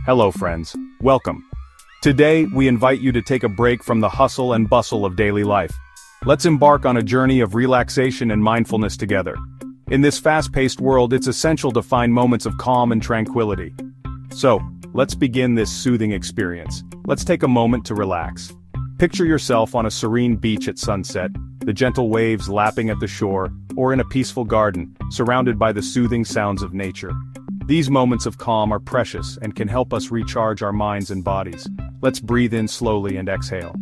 Hello friends, welcome. Today, we invite you to take a break from the hustle and bustle of daily life. Let's embark on a journey of relaxation and mindfulness together. In this fast-paced world, it's essential to find moments of calm and tranquility. So, let's begin this soothing experience. Let's take a moment to relax. Picture yourself on a serene beach at sunset, the gentle waves lapping at the shore, or in a peaceful garden, surrounded by the soothing sounds of nature. These moments of calm are precious and can help us recharge our minds and bodies. Let's breathe in slowly and exhale.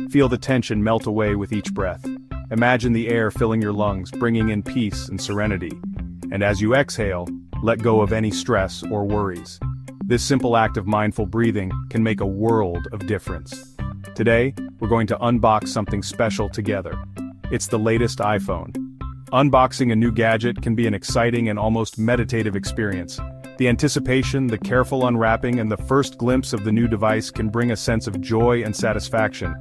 Feel the tension melt away with each breath. Imagine the air filling your lungs, bringing in peace and serenity. And as you exhale, let go of any stress or worries. This simple act of mindful breathing can make a world of difference. Today, we're going to unbox something special together. It's the latest iPhone. Unboxing a new gadget can be an exciting and almost meditative experience. The anticipation, the careful unwrapping, and the first glimpse of the new device can bring a sense of joy and satisfaction.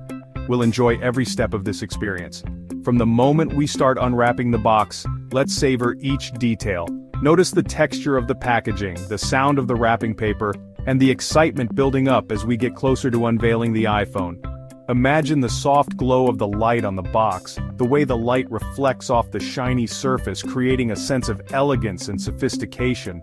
We'll enjoy every step of this experience. From the moment we start unwrapping the box, let's savor each detail. Notice the texture of the packaging, the sound of the wrapping paper, and the excitement building up as we get closer to unveiling the iPhone. Imagine the soft glow of the light on the box, the way the light reflects off the shiny surface, creating a sense of elegance and sophistication.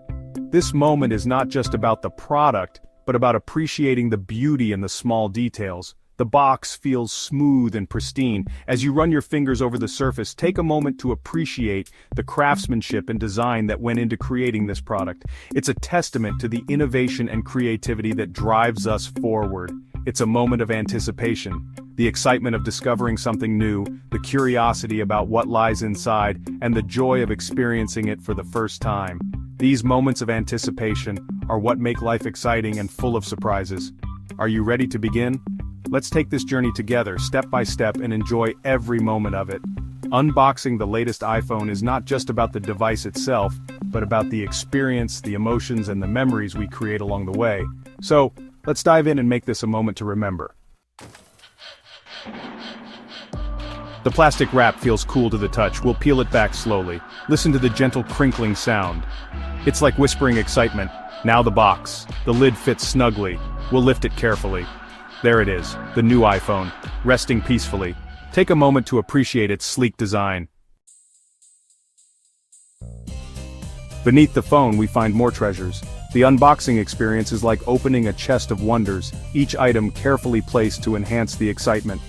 This moment is not just about the product, but about appreciating the beauty in the small details. The box feels smooth and pristine. As you run your fingers over the surface, take a moment to appreciate the craftsmanship and design that went into creating this product. It's a testament to the innovation and creativity that drives us forward. It's a moment of anticipation, the excitement of discovering something new, the curiosity about what lies inside, and the joy of experiencing it for the first time. These moments of anticipation are what make life exciting and full of surprises. Are you ready to begin? Let's take this journey together, step by step, and enjoy every moment of it. Unboxing the latest iPhone is not just about the device itself, but about the experience, the emotions, and the memories we create along the way. So, let's dive in and make this a moment to remember. The plastic wrap feels cool to the touch. We'll peel it back slowly. Listen to the gentle crinkling sound. It's like whispering excitement. Now the box. The lid fits snugly. We'll lift it carefully. There it is, the new iPhone, resting peacefully. Take a moment to appreciate its sleek design. Beneath the phone we find more treasures. The unboxing experience is like opening a chest of wonders, each item carefully placed to enhance the excitement.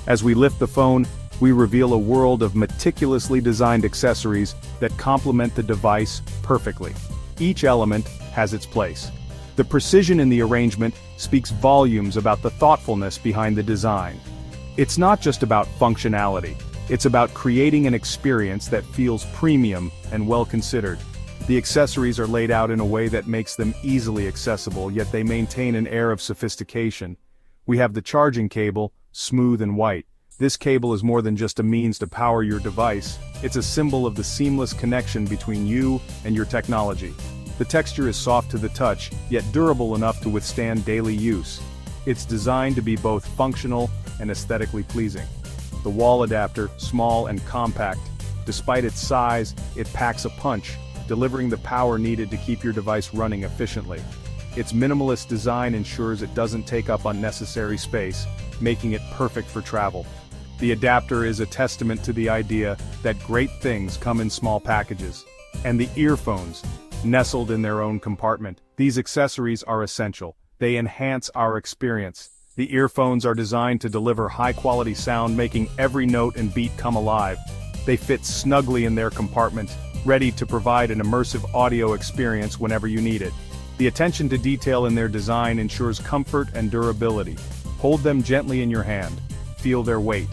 As we lift the phone, we reveal a world of meticulously designed accessories that complement the device perfectly. Each element has its place. The precision in the arrangement speaks volumes about the thoughtfulness behind the design. It's not just about functionality, it's about creating an experience that feels premium and well considered. The accessories are laid out in a way that makes them easily accessible, yet they maintain an air of sophistication. We have the charging cable, smooth and white. This cable is more than just a means to power your device, it's a symbol of the seamless connection between you and your technology. The texture is soft to the touch, yet durable enough to withstand daily use. It's designed to be both functional and aesthetically pleasing. The wall adapter, small and compact. Despite its size, it packs a punch, delivering the power needed to keep your device running efficiently. Its minimalist design ensures it doesn't take up unnecessary space, making it perfect for travel. The adapter is a testament to the idea that great things come in small packages. And the earphones, nestled in their own compartment. These accessories are essential. They enhance our experience. The earphones are designed to deliver high-quality sound, making every note and beat come alive. They fit snugly in their compartment, ready to provide an immersive audio experience whenever you need it. The attention to detail in their design ensures comfort and durability. Hold them gently in your hand. Feel their weight.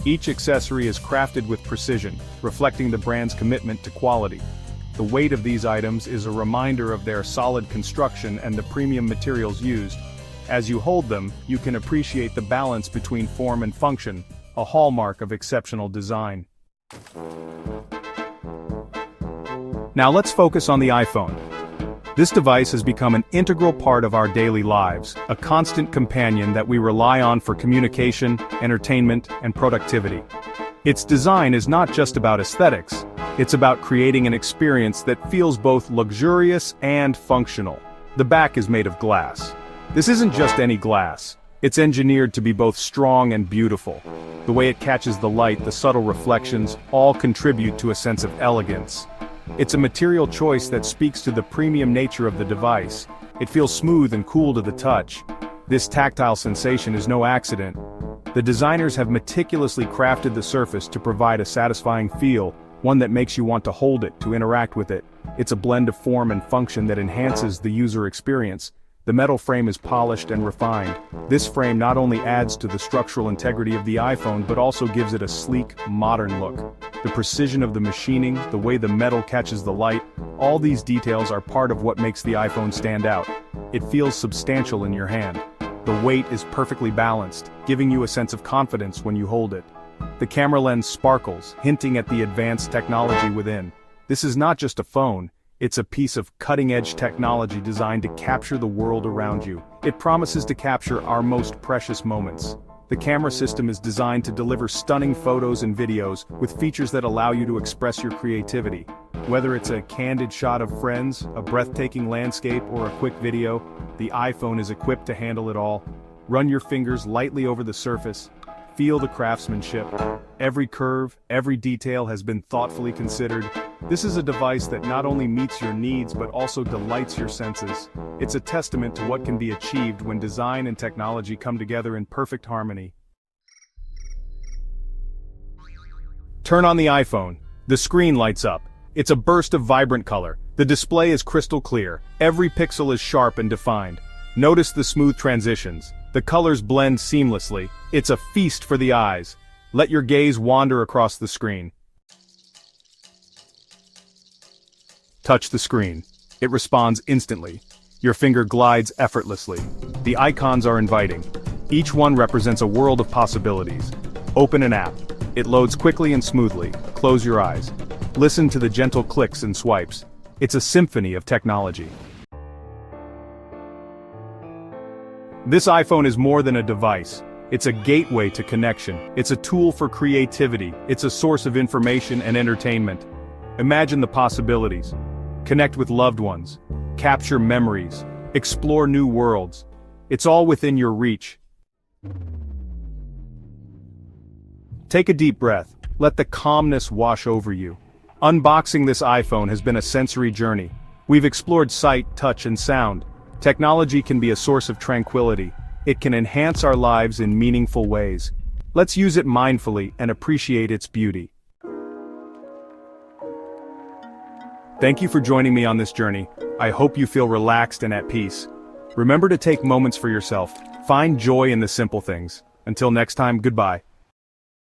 Each accessory is crafted with precision, reflecting the brand's commitment to quality. The weight of these items is a reminder of their solid construction and the premium materials used. As you hold them, you can appreciate the balance between form and function, a hallmark of exceptional design. Now let's focus on the iPhone. This device has become an integral part of our daily lives, a constant companion that we rely on for communication, entertainment, and productivity. Its design is not just about aesthetics. It's about creating an experience that feels both luxurious and functional. The back is made of glass. This isn't just any glass. It's engineered to be both strong and beautiful. The way it catches the light, the subtle reflections, all contribute to a sense of elegance. It's a material choice that speaks to the premium nature of the device. It feels smooth and cool to the touch. This tactile sensation is no accident. The designers have meticulously crafted the surface to provide a satisfying feel, one that makes you want to hold it, to interact with it. It's a blend of form and function that enhances the user experience. The metal frame is polished and refined. This frame not only adds to the structural integrity of the iPhone but also gives it a sleek, modern look. The precision of the machining, the way the metal catches the light, all these details are part of what makes the iPhone stand out. It feels substantial in your hand. The weight is perfectly balanced, giving you a sense of confidence when you hold it. The camera lens sparkles, hinting at the advanced technology within. This is not just a phone. It's a piece of cutting-edge technology designed to capture the world around you. It promises to capture our most precious moments. The camera system is designed to deliver stunning photos and videos with features that allow you to express your creativity. Whether it's a candid shot of friends, a breathtaking landscape, or a quick video, the iPhone is equipped to handle it all. Run your fingers lightly over the surface. Feel the craftsmanship. Every curve, every detail has been thoughtfully considered. This is a device that not only meets your needs but also delights your senses. It's a testament to what can be achieved when design and technology come together in perfect harmony. Turn on the iPhone. The screen lights up. It's a burst of vibrant color. The display is crystal clear. Every pixel is sharp and defined. Notice the smooth transitions. The colors blend seamlessly. It's a feast for the eyes. Let your gaze wander across the screen. Touch the screen. It responds instantly. Your finger glides effortlessly. The icons are inviting. Each one represents a world of possibilities. Open an app. It loads quickly and smoothly. Close your eyes. Listen to the gentle clicks and swipes. It's a symphony of technology. This iPhone is more than a device. It's a gateway to connection. It's a tool for creativity. It's a source of information and entertainment. Imagine the possibilities. Connect with loved ones. Capture memories. Explore new worlds. It's all within your reach. Take a deep breath. Let the calmness wash over you. Unboxing this iPhone has been a sensory journey. We've explored sight, touch, and sound. Technology can be a source of tranquility. It can enhance our lives in meaningful ways. Let's use it mindfully and appreciate its beauty. Thank you for joining me on this journey. I hope you feel relaxed and at peace. Remember to take moments for yourself. Find joy in the simple things. Until next time, goodbye.